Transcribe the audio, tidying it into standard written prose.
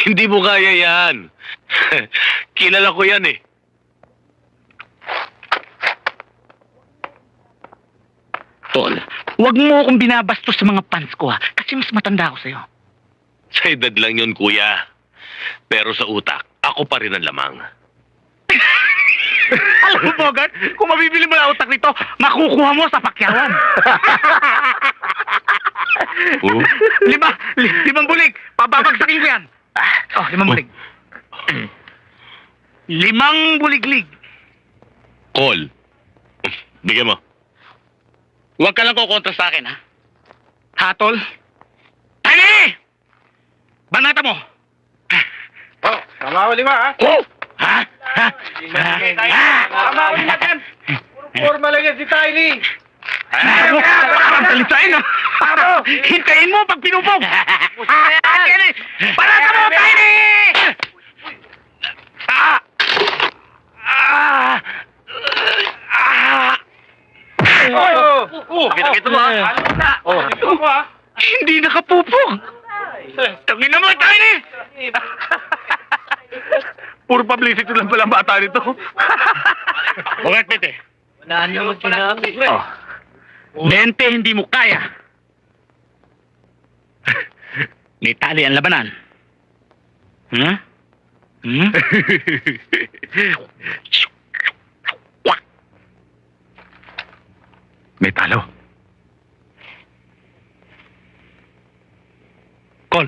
Hindi mo kaya yan. Kilala ko yan eh. Tol, huwag mo akong binabastos sa mga fans ko ha, kasi mas matanda ako sa'yo. Sa edad lang yun, kuya. Pero sa utak, ako pa rin ang lamang. Alam mo, Bogart, kung mabibili mo na utak nito, makukuha mo sa pakyawan. Oh? Limang bulig. Pababagsakin ko yan. Oh, 5 bulig. 5 buliglig. Call. Bigyan mo. Huwag ka lang kukontra sa akin, ha? Hatol? Tali! Banata mo! Oh, tama ko 5, ha? Oh! Ha? Ha? Tama ko 5 yan. Forma lang yan si Tiny. Ano? Pagkalitain, ha? Hintayin mo pag pinupog! Banata mo, Tiny! Ah! Ah! Ah! Kita mo, ha? Ito ko, ha? Hindi nakapupog! Tangin na mo, Tiny! Puro publicity lang pala ang bata nito. Bogart, Bete. Wala naman sinabi. Oh. 20 hindi mo kaya. May tali ang labanan. Hmm? Hmm? May talo. Call.